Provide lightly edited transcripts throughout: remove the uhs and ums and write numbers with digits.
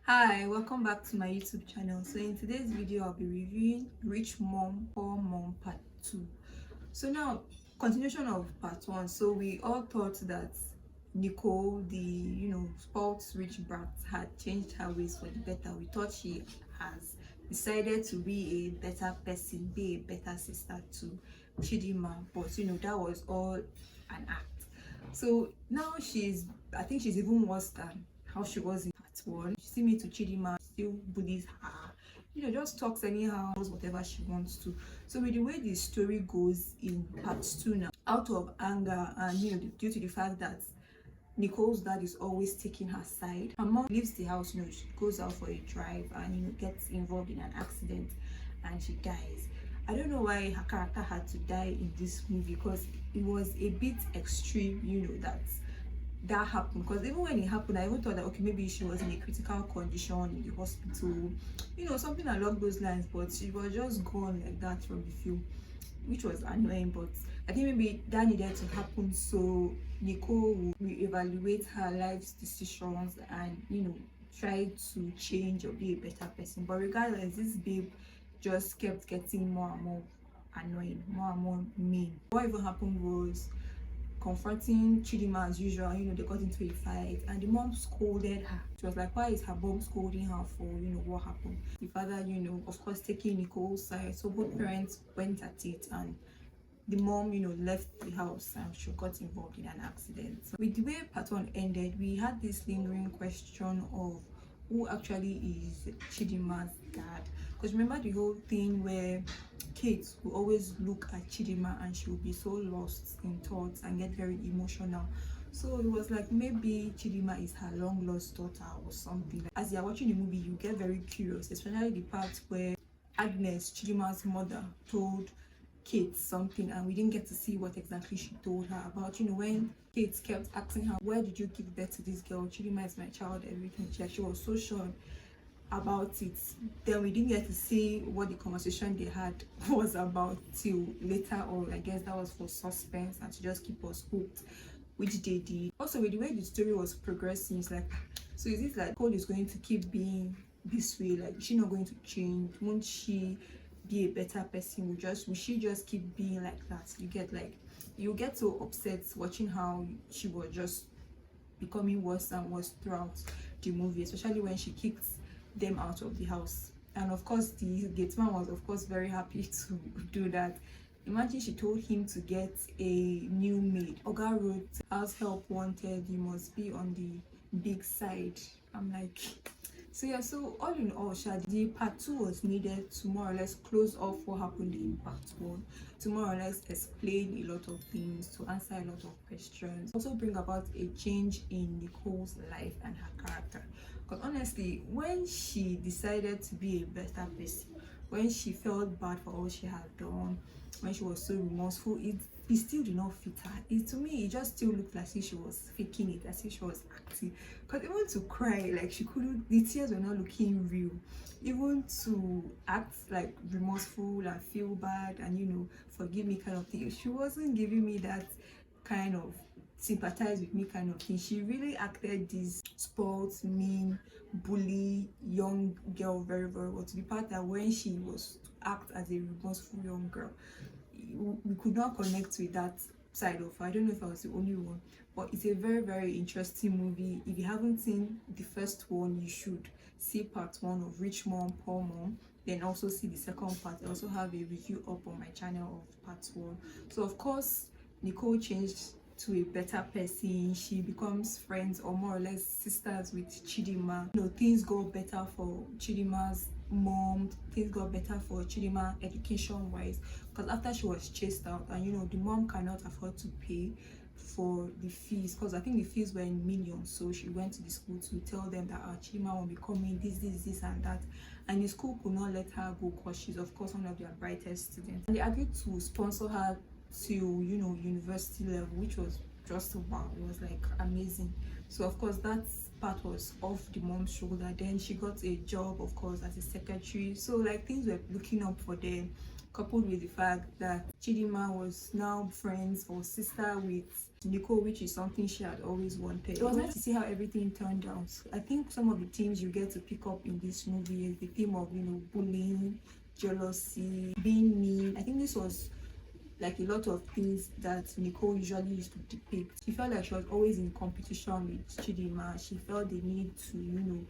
Hi, welcome back to my YouTube channel. So in today's video, I'll be reviewing Rich Mom, Poor Mom Part 2. So now, continuation of Part 1. So we all thought that Nicole, the spoiled rich brat, had changed her ways for the better. We thought she has decided to be a better person, be a better sister to Chidima, but that was all an act. So now I think she's even worse than how she was in Part 1. She see me to Chidima, still bullies her, just talks anyhow, does whatever she wants to. So with the way the story goes in Part 2 now, out of anger and due to the fact that Nicole's dad is always taking her side, her mom leaves the house. She goes out for a drive and gets involved in an accident and she dies. I don't know why her character had to die in this movie, because it was a bit extreme, that happened. Because even when it happened, I even thought that okay, maybe she was in a critical condition in the hospital, something along those lines, but she was just gone like that from the film, which was annoying. But I think maybe that needed to happen so Nicole will reevaluate her life's decisions and try to change or be a better person. But regardless, this babe just kept getting more and more annoying, more and more mean. What even happened was confronting Chidima as usual. They got into a fight and the mom scolded her. She was like, why is her mom scolding her for what happened? The father, of course, taking Nicole's side. So both parents went at it and the mom, left the house and she got involved in an accident. So with the way Part 1 ended, we had this lingering question of who actually is Chidima's dad. Because remember the whole thing where Kate will always look at Chidima and she will be so lost in thoughts and get very emotional. So it was like maybe Chidima is her long lost daughter or something. As you're watching the movie, you get very curious, especially the part where Agnes, Chidima's mother, told Kate something and we didn't get to see what exactly she told her about. When Kate kept asking her, where did you give birth to this girl? Chidima is my child, everything. She was so sure about it. Then we didn't get to see what the conversation they had was about till later, or I guess that was for suspense and to just keep us hooked, which they did. Also, with the way the story was progressing, it's like, so is it like Cole is going to keep being this way? Like, is she not going to change? Won't she be a better person? Will she just keep being like that? You get so upset watching how she was just becoming worse and worse throughout the movie, especially when she kicked them out of the house. And of course the gateman was of course very happy to do that. Imagine she told him to get a new maid. Oga wrote, house help wanted, you must be on the big side. I'm like, so yeah, so all in all, the Part 2 was needed to more or less close off what happened in Part 1, to more or less explain a lot of things, to answer a lot of questions, also bring about a change in Nicole's life and her character. Because honestly, when she decided to be a better person, when she felt bad for all she had done, when she was so remorseful, it still did not fit her. To me, it just still looked like she was faking it, as if she was acting. Because even to cry, like she couldn't, the tears were not looking real. Even to act like remorseful and feel bad and forgive me kind of thing, she wasn't giving me that kind of sympathize with me kind of thing. She really acted this spoiled, mean, bully young girl very, very well, to the part that when she was to act as a remorseful young girl, we could not connect with that side of her. I don't know if I was the only one, but it's a very, very interesting movie. If you haven't seen the first one, you should see Part 1 of Rich Mom, Poor Mom, then also see the second part. I also have a review up on my channel of Part 1. So of course Nicole changed to a better person. She becomes friends or more or less sisters with Chidima. Things go better for Chidima's mom, things got better for Chidima education wise, because after she was chased out and the mom cannot afford to pay for the fees, because I think the fees were in millions. So she went to the school to tell them that Chidima will be coming, this and that, and the school could not let her go because she's of course one of their brightest students, and they agreed to sponsor her to university level, which was just wow, it was like amazing. So of course that's part was off the mom's shoulder. Then she got a job, of course, as a secretary. So like things were looking up for them, coupled with the fact that Chidinma was now friends or sister with Nicole, which is something she had always wanted. It was nice to see how everything turned out. I think some of the themes you get to pick up in this movie is the theme of, you know, bullying, jealousy, being mean. I think this was like a lot of things that Nicole usually used to depict. She felt like she was always in competition with Chidinma. She felt the need to, you know,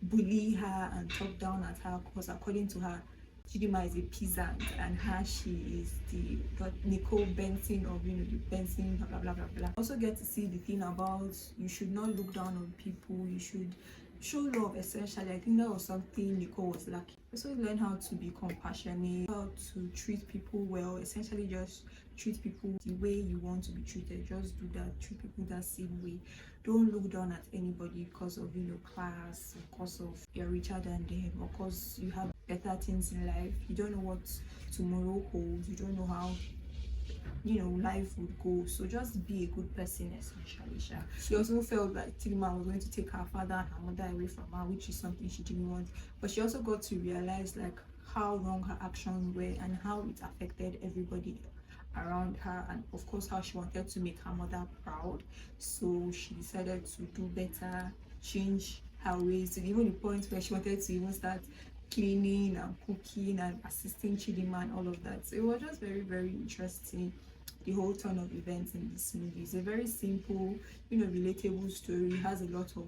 bully her and talk down at her because according to her, Chidinma is a peasant and her, she is the Nicole Benson of, you know, the Benson blah blah blah blah. Also get to see the thing about you should not look down on people, you should show love. Essentially, I think that was something Nicole was lacking. Also learn how to be compassionate, how to treat people well. Essentially just treat people the way you want to be treated. Just do that, treat people that same way. Don't look down at anybody because of, you know, class, because of you're richer than them, or because you have better things in life. You don't know what tomorrow holds, you don't know how, you know, life would go. So just be a good person, essentially. She also felt like Chidinma was going to take her father and her mother away from her, which is something she didn't want. But she also got to realize like how wrong her actions were and how it affected everybody around her, and of course how she wanted to make her mother proud. So she decided to do better, change her ways, to even the point where she wanted to even start cleaning and cooking and assisting Chidinma and all of that. So it was just very, very interesting, the whole turn of events in this movie. It's a very simple, you know, relatable story. It has a lot of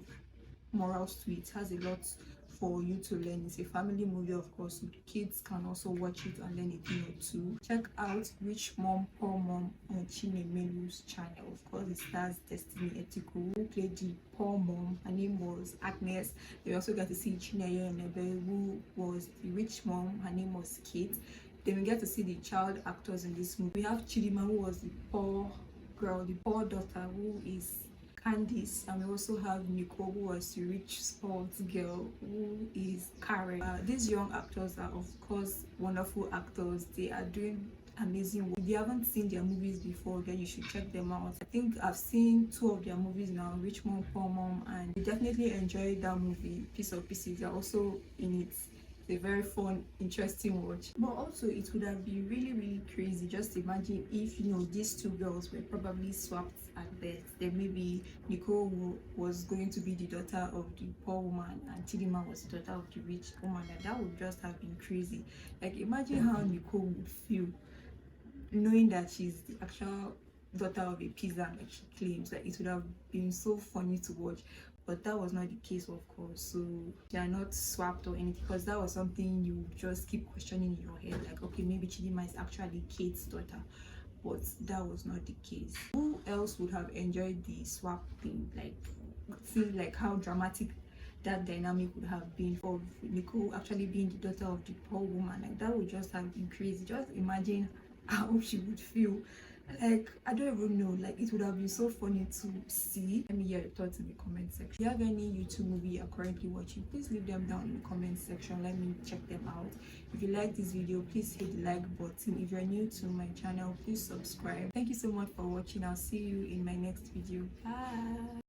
morals to it. It has a lot for you to learn. It's a family movie, of course, so the kids can also watch it and learn a thing or two. Check out Rich Mom, Poor Mom on Chinenye's channel. Of course, it stars Destiny Etiko, who played the poor mom. Her name was Agnes. You also get to see Chinenye NNEBE, who was the rich mom. Her name was Kate. Then we get to see the child actors in this movie. We have Chidinma, who was the poor girl, the poor daughter, who is Candice, and we also have Nicole, who was the rich sports girl, who is Karen. These young actors are, of course, wonderful actors. They are doing amazing work. If you haven't seen their movies before, then you should check them out. I think I've seen 2 of their movies now, Rich Mom, Poor Mom, and I definitely enjoyed that movie. Piece of Pieces, they're also in it. A very fun, interesting watch. But also it would have been really, really crazy. Just imagine if, you know, these 2 girls were probably swapped at birth. Then maybe Nicole was going to be the daughter of the poor woman and Chidinma was the daughter of the rich woman. Like, that would just have been crazy. Like, imagine how Nicole would feel knowing that she's the actual daughter of a peasant, like she claims. Like, it would have been so funny to watch. But that was not the case, of course. So they are not swapped or anything, because that was something you just keep questioning in your head, like, okay, maybe Chidinma is actually Kate's daughter, but that was not the case. Who else would have enjoyed the swap thing? Like, feel like how dramatic that dynamic would have been of Nicole actually being the daughter of the poor woman. Like, that would just have been crazy. Just imagine how she would feel. Like, I don't even know, like, it would have been so funny to see. Let me hear your thoughts in the comment section. If you have any YouTube movie you're currently watching, please leave them down in the comment section. Let me check them out. If you like this video, please hit the like button. If you're new to my channel, please subscribe. Thank you so much for watching. I'll see you in my next video. Bye.